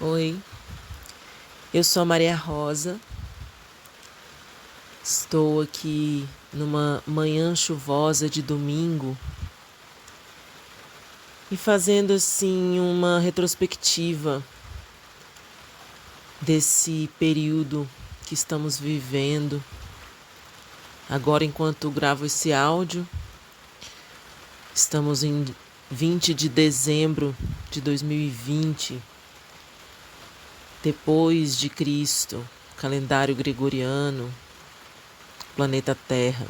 Oi, eu sou a Maria Rosa, estou aqui numa manhã chuvosa de domingo e fazendo assim uma retrospectiva desse período que estamos vivendo. Agora, enquanto gravo esse áudio, estamos em 20 de dezembro de 2020, depois de Cristo, calendário gregoriano, planeta Terra.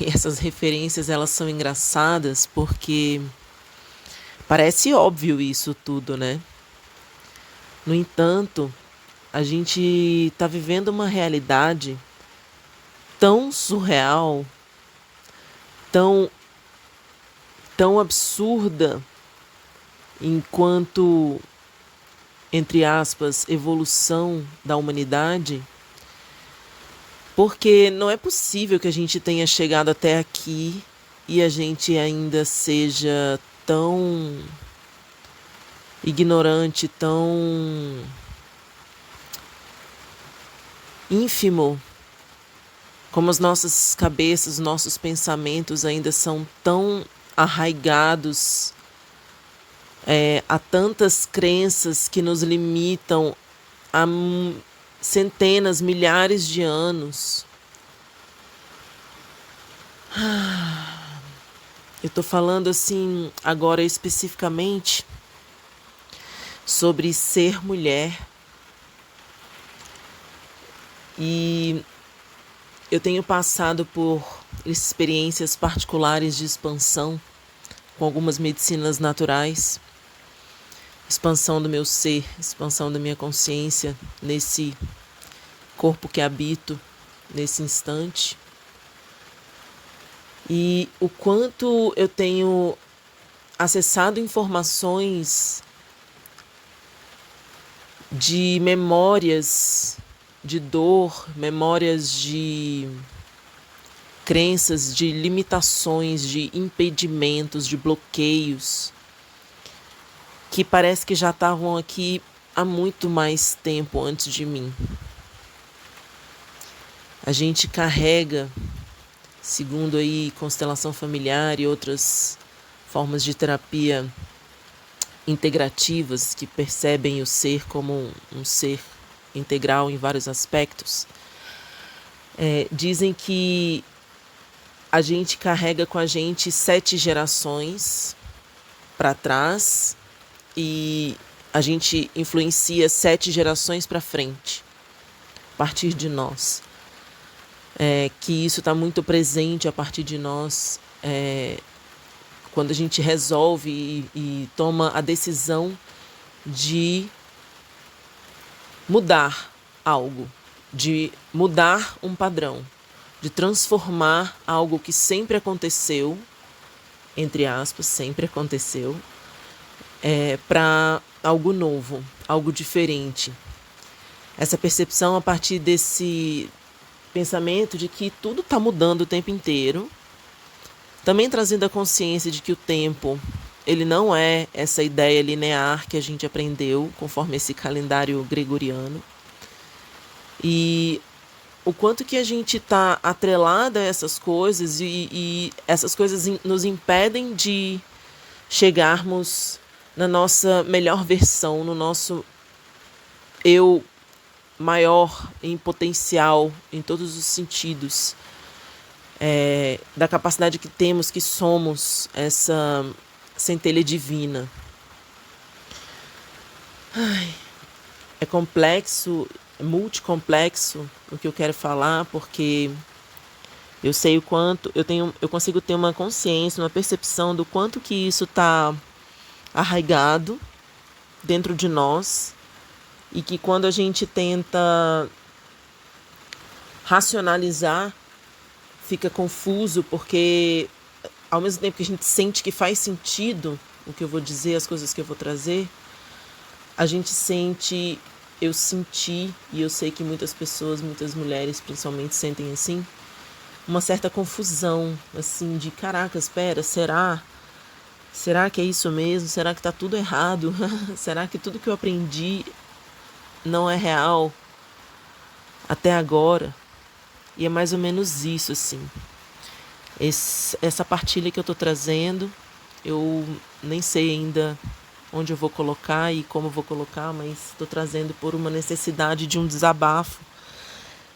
E essas referências, elas são engraçadas porque parece óbvio isso tudo, né? No entanto, a gente está vivendo uma realidade tão surreal, tão, tão absurda, enquanto, entre aspas, evolução da humanidade, porque não é possível que a gente tenha chegado até aqui e a gente ainda seja tão ignorante, tão ínfimo, como as nossas cabeças, nossos pensamentos ainda são tão arraigados a tantas crenças que nos limitam há centenas, milhares de anos. Eu estou falando assim agora especificamente sobre ser mulher. E eu tenho passado por experiências particulares de expansão com algumas medicinas naturais, expansão do meu ser, expansão da minha consciência nesse corpo que habito nesse instante. E o quanto eu tenho acessado informações de memórias de dor, memórias de crenças, de limitações, de impedimentos, de bloqueios, que parece que já estavam aqui há muito mais tempo antes de mim. A gente carrega, segundo aí constelação familiar e outras formas de terapia integrativas que percebem o ser como um ser integral em vários aspectos, dizem que a gente carrega com a gente 7 gerações para trás e a gente influencia 7 gerações para frente, a partir de nós. Que isso está muito presente a partir de nós, quando a gente resolve e toma a decisão de mudar algo, de mudar um padrão, de transformar algo que sempre aconteceu, entre aspas, sempre aconteceu, para algo novo, algo diferente. Essa percepção a partir desse pensamento de que tudo está mudando o tempo inteiro, também trazendo a consciência de que o tempo, ele não é essa ideia linear que a gente aprendeu conforme esse calendário gregoriano. E o quanto que a gente está atrelada a essas coisas e essas coisas nos impedem de chegarmos na nossa melhor versão, no nosso eu maior em potencial, em todos os sentidos, da capacidade que temos, que somos essa centelha divina. É complexo, é multicomplexo o que eu quero falar, porque eu sei o quanto, eu consigo ter uma consciência, uma percepção do quanto que isso está arraigado dentro de nós e que quando a gente tenta racionalizar, fica confuso, porque ao mesmo tempo que a gente sente que faz sentido o que eu vou dizer, as coisas que eu vou trazer, a gente sente, eu senti, e eu sei que muitas pessoas, muitas mulheres principalmente sentem assim, uma certa confusão, assim, de caraca, espera, será? Será que é isso mesmo? Será que tá tudo errado? Será que tudo que eu aprendi não é real até agora? E é mais ou menos isso, assim. Essa partilha que eu tô trazendo, eu nem sei ainda onde eu vou colocar e como eu vou colocar, mas estou trazendo por uma necessidade de um desabafo,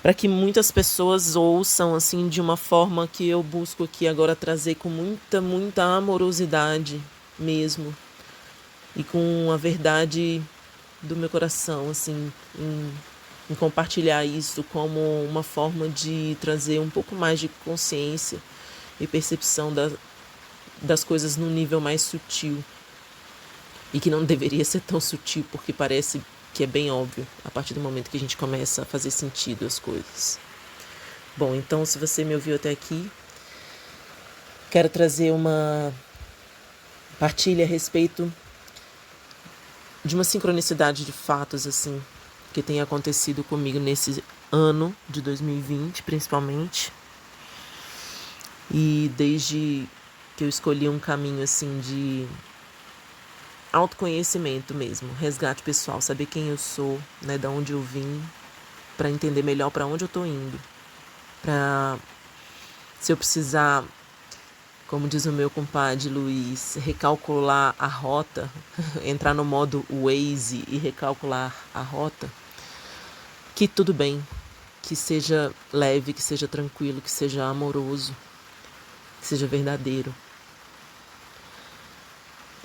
para que muitas pessoas ouçam assim de uma forma que eu busco aqui agora trazer com muita amorosidade mesmo, e com a verdade do meu coração, assim, em compartilhar isso como uma forma de trazer um pouco mais de consciência e percepção das coisas num nível mais sutil. E que não deveria ser tão sutil, porque parece que é bem óbvio a partir do momento que a gente começa a fazer sentido as coisas. Bom, então se você me ouviu até aqui, quero trazer uma partilha a respeito de uma sincronicidade de fatos, assim, que tem acontecido comigo nesse ano de 2020, principalmente. E desde que eu escolhi um caminho, assim, de autoconhecimento mesmo, resgate pessoal, saber quem eu sou, né, da onde eu vim, para entender melhor para onde eu tô indo, para se eu precisar, como diz o meu compadre Luiz, recalcular a rota, entrar no modo Waze e recalcular a rota, que tudo bem, que seja leve, que seja tranquilo, que seja amoroso, que seja verdadeiro.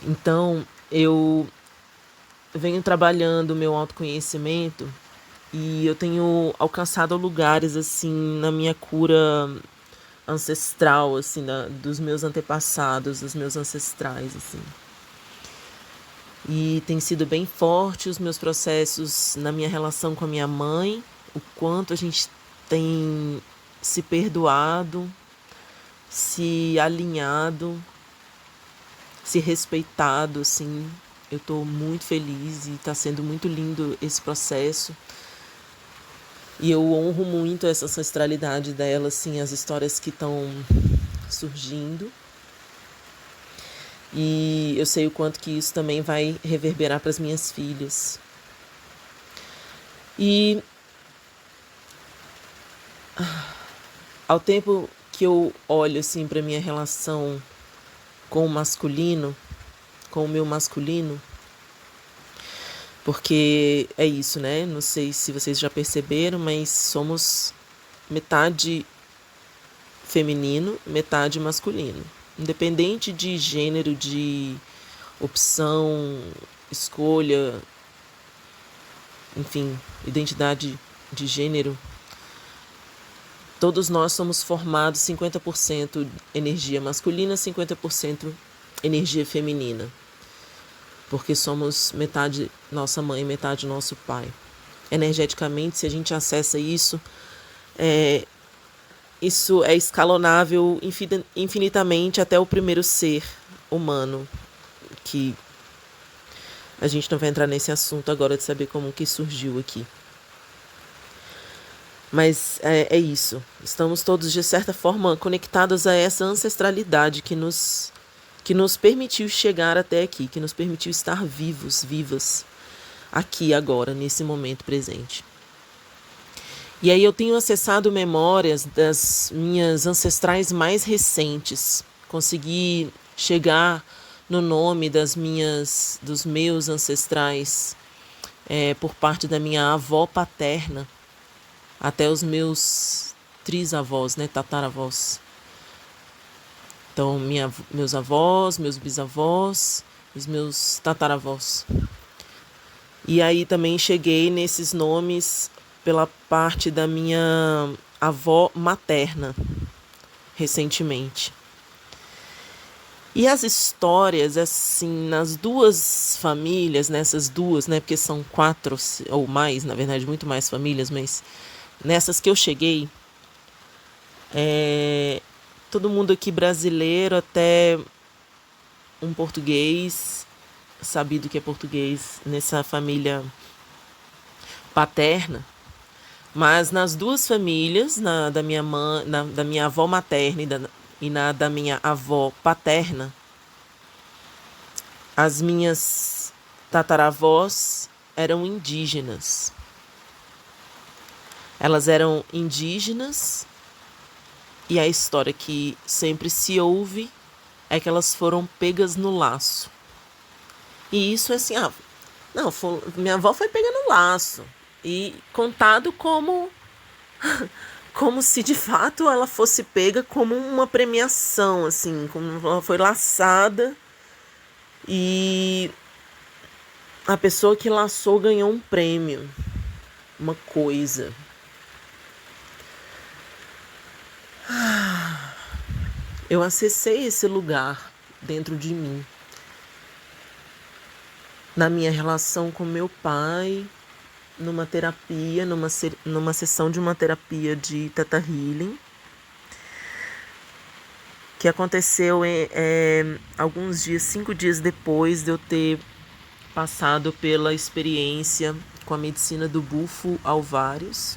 Então, eu venho trabalhando o meu autoconhecimento e eu tenho alcançado lugares assim na minha cura ancestral, assim, dos meus antepassados, dos meus ancestrais, assim. E tem sido bem forte os meus processos na minha relação com a minha mãe, o quanto a gente tem se perdoado, se alinhado, se respeitado, assim. Eu estou muito feliz e está sendo muito lindo esse processo. E eu honro muito essa ancestralidade dela, assim, as histórias que estão surgindo. E eu sei o quanto que isso também vai reverberar para as minhas filhas. E ao tempo que eu olho assim para minha relação com o masculino, com o meu masculino, porque é isso, né? Não sei se vocês já perceberam, mas somos metade feminino, metade masculino. Independente de gênero, de opção, escolha, enfim, identidade de gênero, todos nós somos formados 50% energia masculina, 50% energia feminina. Porque somos metade nossa mãe, metade nosso pai. Energeticamente, se a gente acessa isso, isso é escalonável infinitamente até o primeiro ser humano, que a gente não vai entrar nesse assunto agora de saber como que surgiu aqui. Mas é isso. Estamos todos, de certa forma, conectados a essa ancestralidade que nos permitiu chegar até aqui, que nos permitiu estar vivos, vivas, aqui, agora, nesse momento presente. E aí eu tenho acessado memórias das minhas ancestrais mais recentes. Consegui chegar no nome dos meus ancestrais, por parte da minha avó paterna, até os meus trisavós, né, tataravós. Então, meus avós, meus bisavós, os meus tataravós. E aí também cheguei nesses nomes pela parte da minha avó materna, recentemente. E as histórias, assim, nas duas famílias, nessas duas, né, porque são 4 ou mais, na verdade, muito mais famílias, mas nessas que eu cheguei, todo mundo aqui brasileiro, até um português, sabido que é português, nessa família paterna. Mas nas duas famílias, da minha mãe, da minha avó materna e na da minha avó paterna, As minhas tataravós eram indígenas. Elas eram indígenas e a história que sempre se ouve é que elas foram pegas no laço. E isso é assim, não, minha avó foi pega no laço. E contado como se de fato ela fosse pega como uma premiação, assim, como ela foi laçada e a pessoa que laçou ganhou um prêmio, uma coisa. Eu acessei esse lugar dentro de mim, na minha relação com meu pai, numa terapia, numa sessão de uma terapia de Theta Healing, que aconteceu alguns dias, 5 dias depois de eu ter passado pela experiência com a medicina do bufo alvários.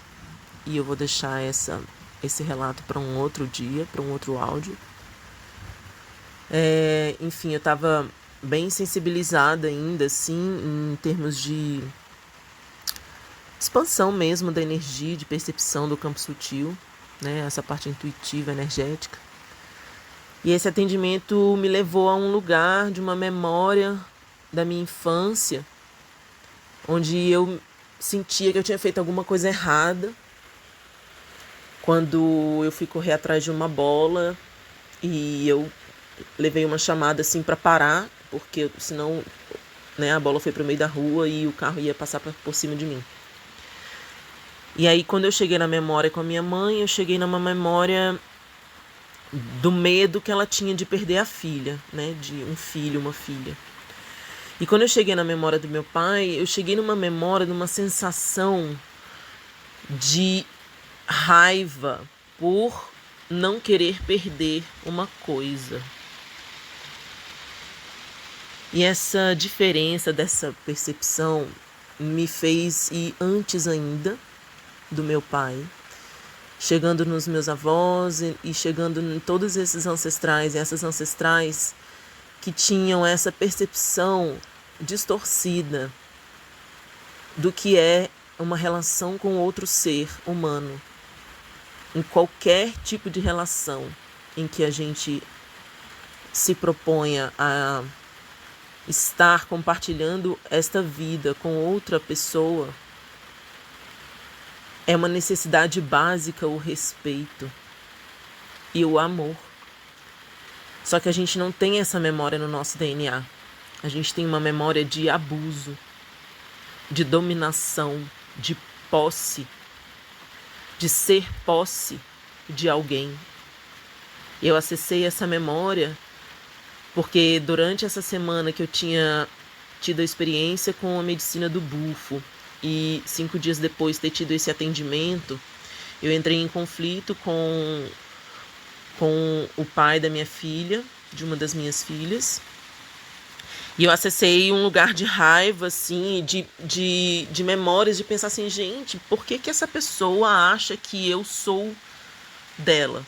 E eu vou deixar esse relato para um outro dia, para um outro áudio. Enfim, eu estava bem sensibilizada ainda, assim, em termos de expansão mesmo da energia, de percepção do campo sutil, né? Essa parte intuitiva, energética. E esse atendimento me levou a um lugar de uma memória da minha infância, onde eu sentia que eu tinha feito alguma coisa errada, quando eu fui correr atrás de uma bola e eu levei uma chamada assim para parar, porque senão, né, a bola foi para o meio da rua e o carro ia passar por cima de mim. E aí, quando eu cheguei na memória com a minha mãe, eu cheguei numa memória do medo que ela tinha de perder a filha, né, de um filho, uma filha. E quando eu cheguei na memória do meu pai, eu cheguei numa memória, numa sensação de raiva por não querer perder uma coisa. E essa diferença dessa percepção me fez ir antes ainda do meu pai, chegando nos meus avós e chegando em todos esses ancestrais e essas ancestrais que tinham essa percepção distorcida do que é uma relação com outro ser humano, em qualquer tipo de relação em que a gente se proponha a estar compartilhando esta vida com outra pessoa, é uma necessidade básica o respeito e o amor. Só que a gente não tem essa memória no nosso DNA. A gente tem uma memória de abuso, de dominação, de posse, de ser posse de alguém. Eu acessei essa memória porque durante essa semana que eu tinha tido a experiência com a medicina do bufo e 5 dias depois ter tido esse atendimento, eu entrei em conflito com o pai da minha filha, de uma das minhas filhas, e eu acessei um lugar de raiva, assim, de memórias, de pensar assim, gente, por que essa pessoa acha que eu sou dela?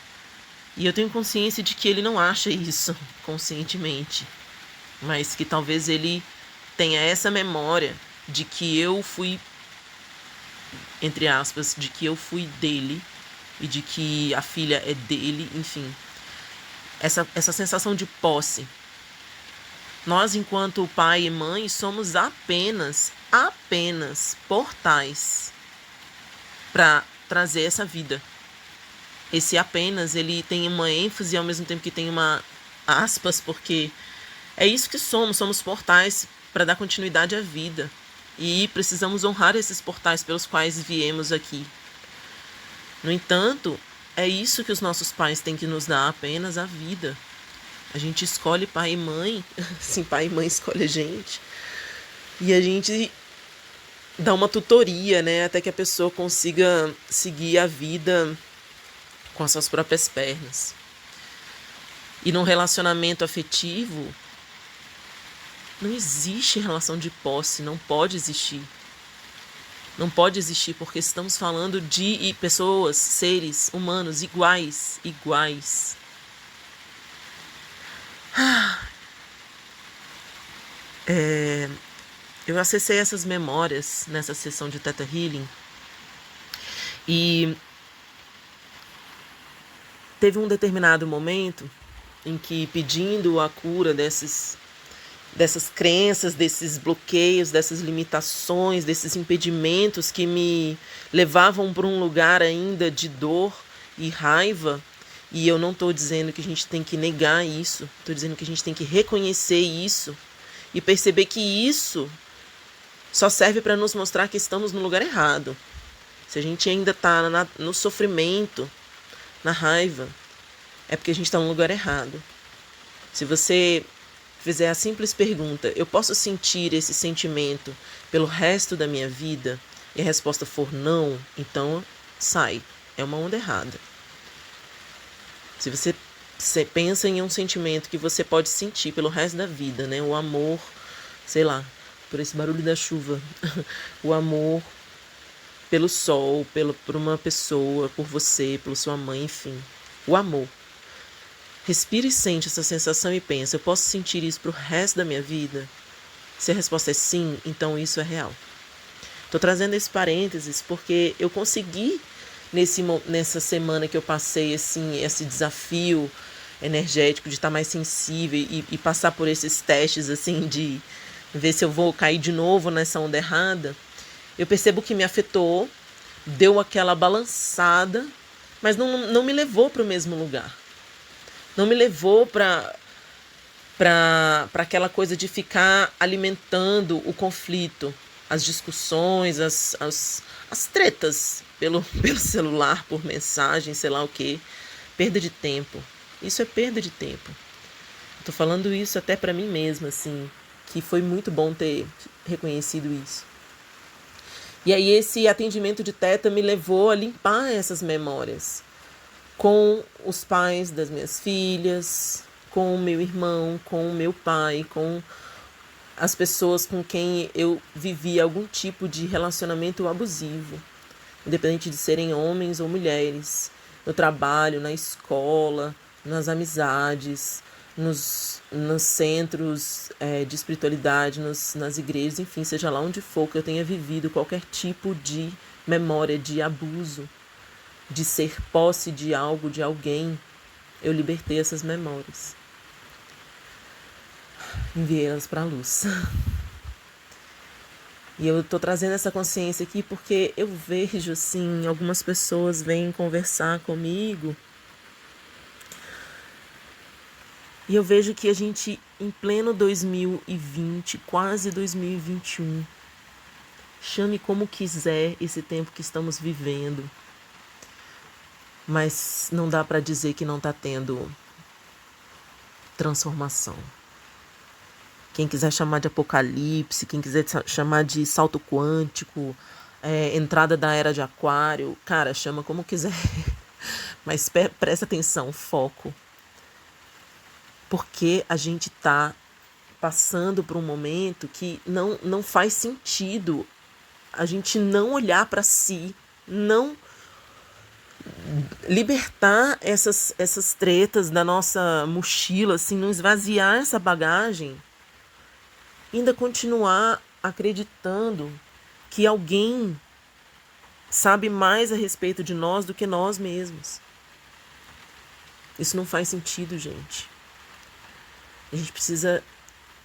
E eu tenho consciência de que ele não acha isso conscientemente, mas que talvez ele tenha essa memória de que eu fui, entre aspas, de que eu fui dele e de que a filha é dele, enfim. Essa sensação de posse. Nós, enquanto pai e mãe, somos apenas portais para trazer essa vida. Esse apenas, ele tem uma ênfase ao mesmo tempo que tem uma aspas, porque é isso que somos portais para dar continuidade à vida. E precisamos honrar esses portais pelos quais viemos aqui. No entanto, é isso que os nossos pais têm que nos dar, apenas a vida. A gente escolhe pai e mãe, sim, pai e mãe escolhem a gente. E a gente dá uma tutoria, né, até que a pessoa consiga seguir a vida com as suas próprias pernas. E num relacionamento afetivo, não existe relação de posse, não pode existir. Não pode existir porque estamos falando de pessoas, seres humanos iguais. Eu acessei essas memórias nessa sessão de Theta Healing e teve um determinado momento em que, pedindo a cura dessas crenças, desses bloqueios, dessas limitações, desses impedimentos que me levavam para um lugar ainda de dor e raiva, e eu não estou dizendo que a gente tem que negar isso, estou dizendo que a gente tem que reconhecer isso e perceber que isso só serve para nos mostrar que estamos no lugar errado. Se a gente ainda está no sofrimento, na raiva, é porque a gente está no lugar errado. Se você fizer a simples pergunta, eu posso sentir esse sentimento pelo resto da minha vida? E a resposta for não, então sai. É uma onda errada. Se você pensa em um sentimento que você pode sentir pelo resto da vida, né? O amor, sei lá, por esse barulho da chuva, o amor pelo sol, por uma pessoa, por você, pela sua mãe, enfim. O amor. Respira e sente essa sensação e pensa, eu posso sentir isso pro resto da minha vida? Se a resposta é sim, então isso é real. Estou trazendo esse parênteses porque eu consegui, nessa semana que eu passei assim, esse desafio energético de estar mais sensível e passar por esses testes assim de ver se eu vou cair de novo nessa onda errada, eu percebo que me afetou, deu aquela balançada, mas não me levou para o mesmo lugar. Não me levou para aquela coisa de ficar alimentando o conflito, as discussões, as tretas pelo celular, por mensagem, sei lá o quê. Perda de tempo. Isso é perda de tempo. Eu tô falando isso até para mim mesma, assim, que foi muito bom ter reconhecido isso. E aí esse atendimento de Theta me levou a limpar essas memórias com os pais das minhas filhas, com o meu irmão, com o meu pai, com as pessoas com quem eu vivi algum tipo de relacionamento abusivo, independente de serem homens ou mulheres, no trabalho, na escola, nas amizades, nos centros de espiritualidade, nas igrejas, enfim, seja lá onde for que eu tenha vivido qualquer tipo de memória de abuso, de ser posse de algo, de alguém, eu libertei essas memórias. Enviei elas para a luz. E eu tô trazendo essa consciência aqui porque eu vejo, assim, algumas pessoas vêm conversar comigo e eu vejo que a gente, em pleno 2020, quase 2021, chame como quiser esse tempo que estamos vivendo, mas não dá para dizer que não está tendo transformação. Quem quiser chamar de apocalipse, quem quiser chamar de salto quântico, entrada da era de aquário, cara, chama como quiser. Mas presta atenção, foco. Porque a gente está passando por um momento que não faz sentido a gente não olhar para si, não libertar essas tretas da nossa mochila, assim, não esvaziar essa bagagem, ainda continuar acreditando que alguém sabe mais a respeito de nós do que nós mesmos. Isso não faz sentido, gente. A gente precisa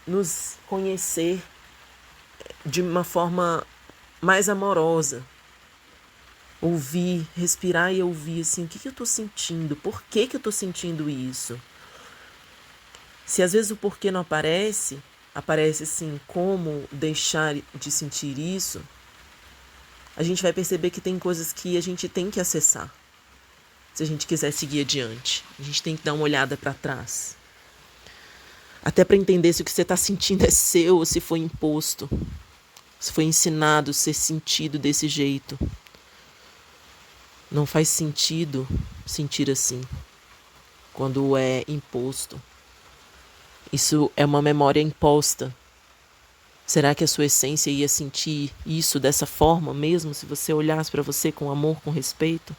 nos conhecer de uma forma mais amorosa. Ouvir, respirar e ouvir, assim, o que eu estou sentindo? Por que eu estou sentindo isso? Se às vezes o porquê não aparece assim, como deixar de sentir isso, a gente vai perceber que tem coisas que a gente tem que acessar. Se a gente quiser seguir adiante, a gente tem que dar uma olhada para trás. Até para entender se o que você está sentindo é seu ou se foi imposto. Se foi ensinado a ser sentido desse jeito. Não faz sentido sentir assim, quando é imposto. Isso é uma memória imposta. Será que a sua essência ia sentir isso dessa forma mesmo, se você olhasse para você com amor, com respeito?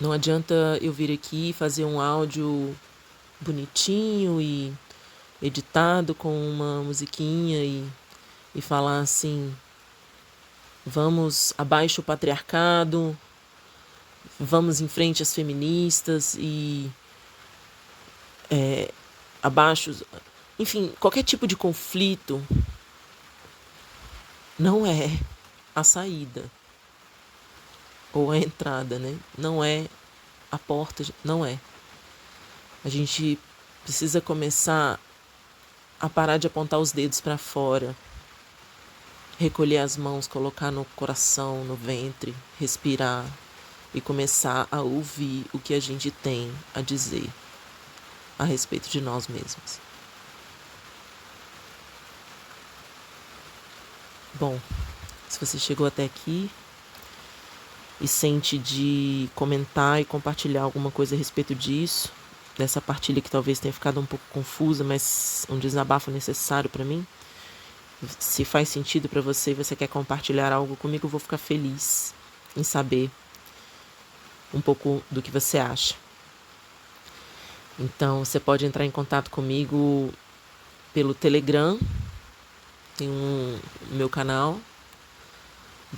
Não adianta eu vir aqui fazer um áudio bonitinho e editado com uma musiquinha e falar assim: vamos abaixo o patriarcado, vamos em frente às feministas e abaixo. Enfim, qualquer tipo de conflito não é a saída ou a entrada, né? Não é a porta, não é. A gente precisa começar a parar de apontar os dedos para fora, recolher as mãos, colocar no coração, no ventre, respirar e começar a ouvir o que a gente tem a dizer a respeito de nós mesmos. Bom, se você chegou até aqui e sente de comentar e compartilhar alguma coisa a respeito disso, dessa partilha que talvez tenha ficado um pouco confusa, mas um desabafo necessário para mim, se faz sentido para você e você quer compartilhar algo comigo, eu vou ficar feliz em saber um pouco do que você acha. Então, você pode entrar em contato comigo pelo Telegram, tem meu canal,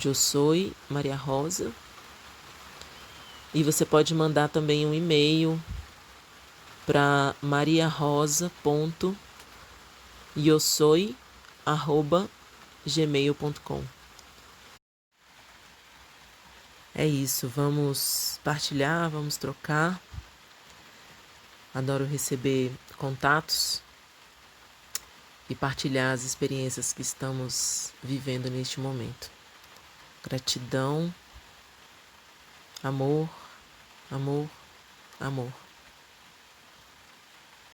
Eu Sou Maria Rosa, e você pode mandar também um e-mail para mariarosa.iosoi@gmail.com. É isso, vamos partilhar, vamos trocar. Adoro receber contatos e partilhar as experiências que estamos vivendo neste momento. Gratidão, amor, amor, amor.